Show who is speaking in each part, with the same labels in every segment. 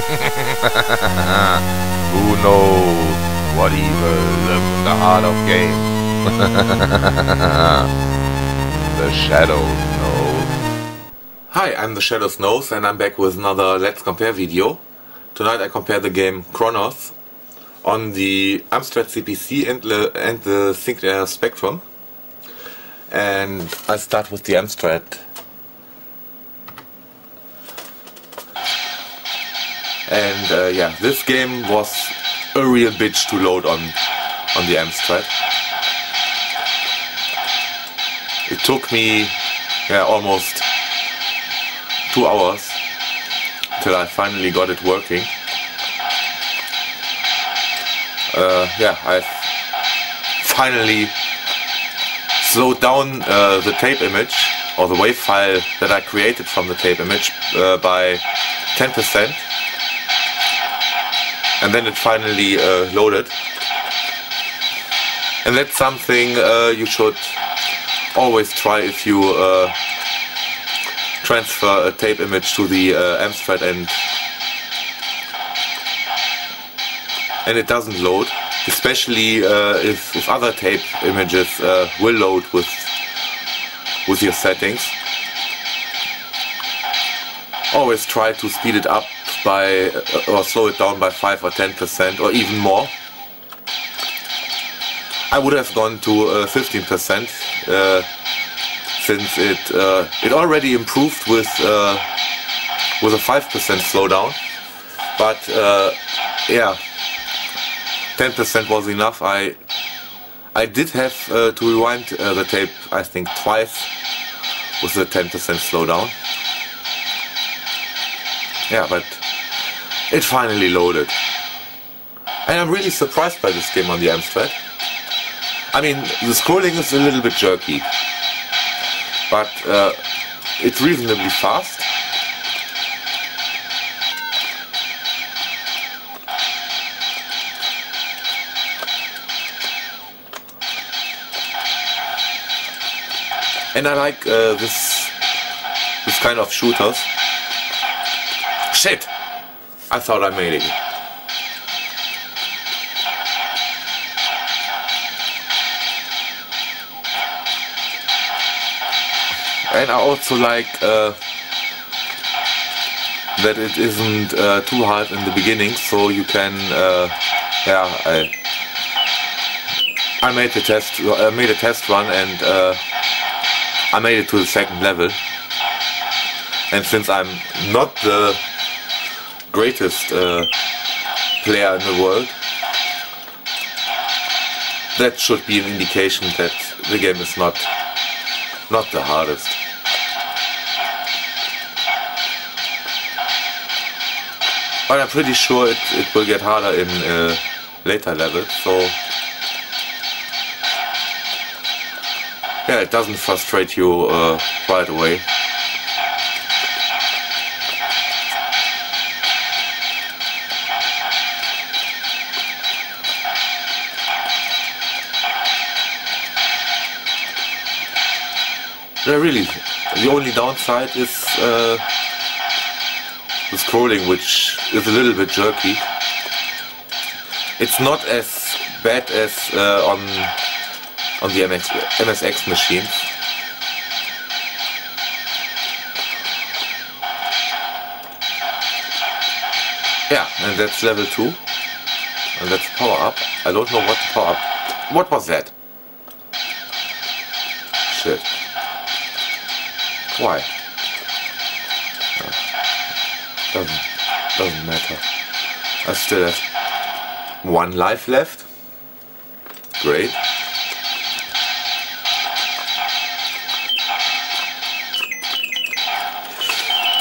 Speaker 1: Who knows what evil lives in the heart of game? The Shadows knows. Hi, I'm the Shadows knows, and I'm back with another Let's Compare video. Tonight I compare the game Chronos on the Amstrad CPC and the Sinclair Spectrum. And I start with the Amstrad. And yeah, this game was a real bitch to load on the Amstrad. It took me almost 2 hours till I finally got it working. I finally slowed down the tape image, or the WAV file that I created from the tape image, by 10%. And then it finally loaded. And that's something you should always try if you transfer a tape image to the Amstrad and it doesn't load, especially if other tape images will load with your settings. Always try to speed it up by or slow it down by 5 or 10% or even more. I would have gone to 15% since it already improved with a 5% slowdown, but yeah, 10% was enough. I did have to rewind the tape, I think, twice with the 10% slowdown. Yeah, but it finally loaded. And I'm really surprised by this game on the Amstrad. I mean, the scrolling is a little bit jerky, but it's reasonably fast. And I like this kind of shooters. Shit! I thought I made it. And I also like that it isn't too hard in the beginning, so you can I made a test run, and I made it to the second level. And since I'm not the greatest player in the world, that should be an indication that the game is not the hardest. But I'm pretty sure it will get harder in later levels, so yeah, it doesn't frustrate you right away. Really, the only downside is the scrolling, which is a little bit jerky. It's not as bad as on the MSX machines. Yeah, and that's level 2. And that's power up. I don't know what power up. What was that? Shit. Why? Doesn't matter. I still have 1 life left. Great.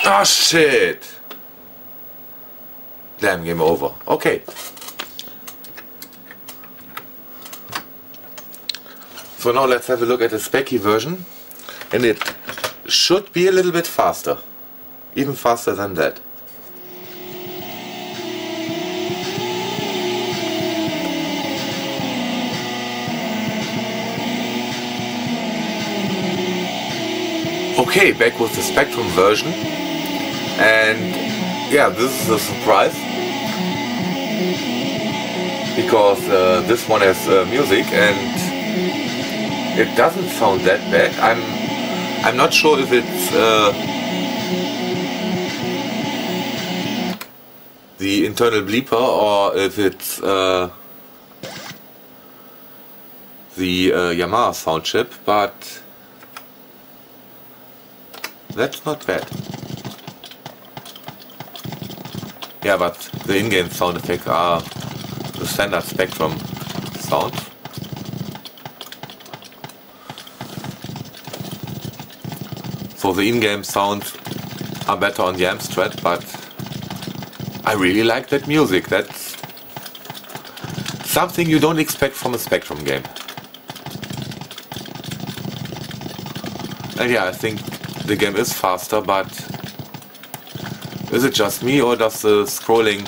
Speaker 1: Oh shit! Damn, game over. Okay. So now let's have a look at the specky version, and it should be a little bit faster, even faster than that. Okay, back with the Spectrum version, and Yeah, this is a surprise because this one has music and it doesn't sound that bad. I'm not sure if it's the internal bleeper or if it's the Yamaha sound chip, but that's not bad. Yeah, but the in-game sound effects are the standard Spectrum sound. So the in-game sounds are better on the Amstrad, but I really like that music. That's something you don't expect from a Spectrum game. And yeah, I think the game is faster, but is it just me or does the scrolling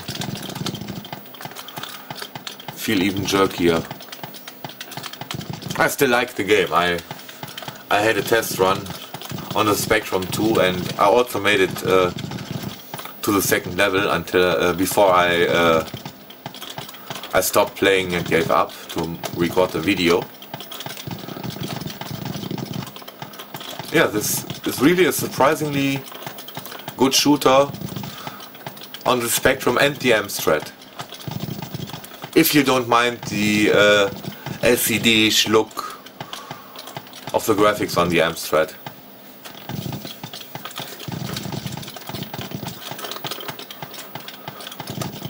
Speaker 1: feel even jerkier? I still like the game. I had a test run on the Spectrum 2 and I also made it to the second level until before I stopped playing and gave up to record the video. Yeah, this is really a surprisingly good shooter on the Spectrum and the Amstrad. If you don't mind the LCD-ish look of the graphics on the Amstrad.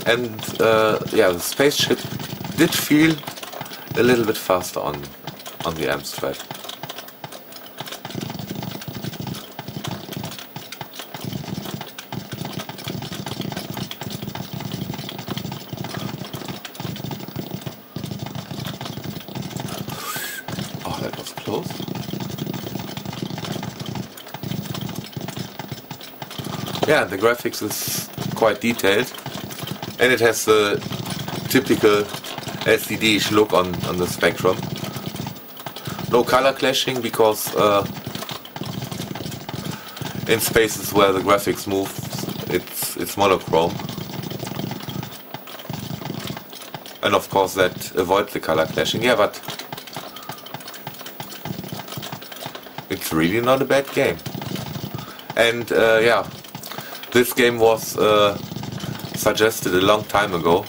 Speaker 1: And yeah, the spaceship did feel a little bit faster on the Amstrad. Oh, that was close. Yeah, the graphics is quite detailed. And it has the typical LCD-ish look on the Spectrum. No color clashing because in spaces where the graphics move, it's monochrome. And of course that avoids the color clashing. Yeah, but it's really not a bad game. And yeah, this game was suggested a long time ago,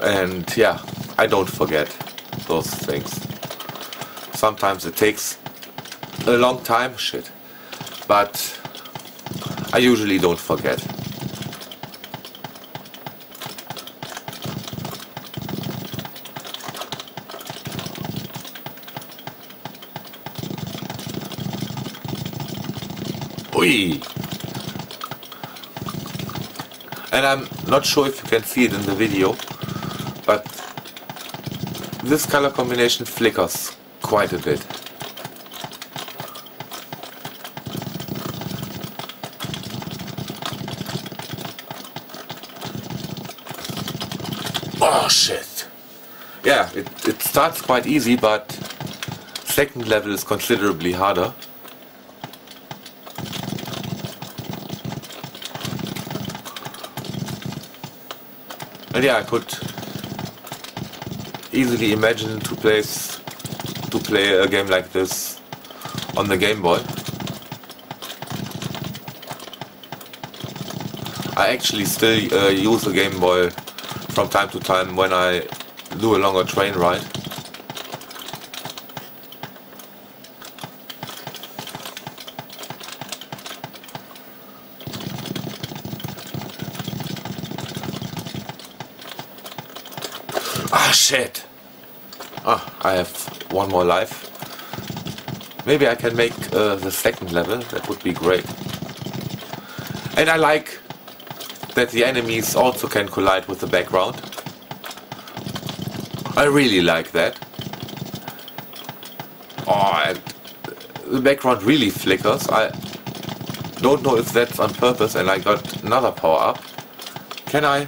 Speaker 1: and yeah, I don't forget those things. Sometimes it takes a long time, shit, but I usually don't forget. Oi! And I'm not sure if you can see it in the video, but this color combination flickers quite a bit. Oh shit! Yeah, it starts quite easy, but second level is considerably harder. And yeah, I could easily imagine to play a game like this on the Game Boy. I actually still use the Game Boy from time to time when I do a longer train ride. Ah, shit! Ah, I have one more life. Maybe I can make the second level, that would be great. And I like that the enemies also can collide with the background. I really like that. Oh, and the background really flickers. I don't know if that's on purpose, and I got another power up. Can I?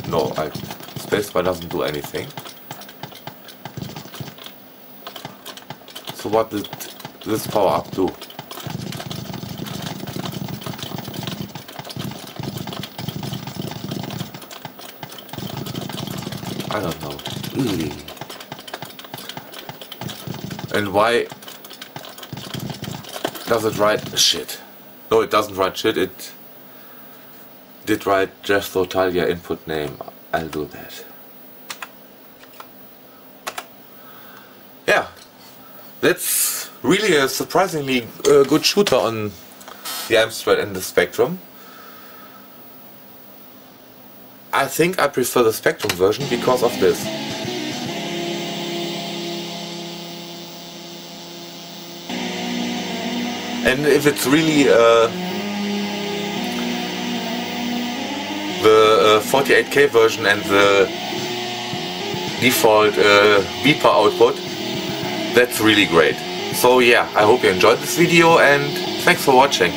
Speaker 1: No, spacebar doesn't do anything. So what did this power up do? I don't know. And why does it write shit? No, it doesn't write shit. It did write Jeff Sotalia input name. I'll do that. Yeah, that's really a surprisingly good shooter on the Amstrad and the Spectrum. I think I prefer the Spectrum version because of this. And if it's really the 48K version and the default beeper output, that's really great. So yeah, I hope you enjoyed this video and thanks for watching.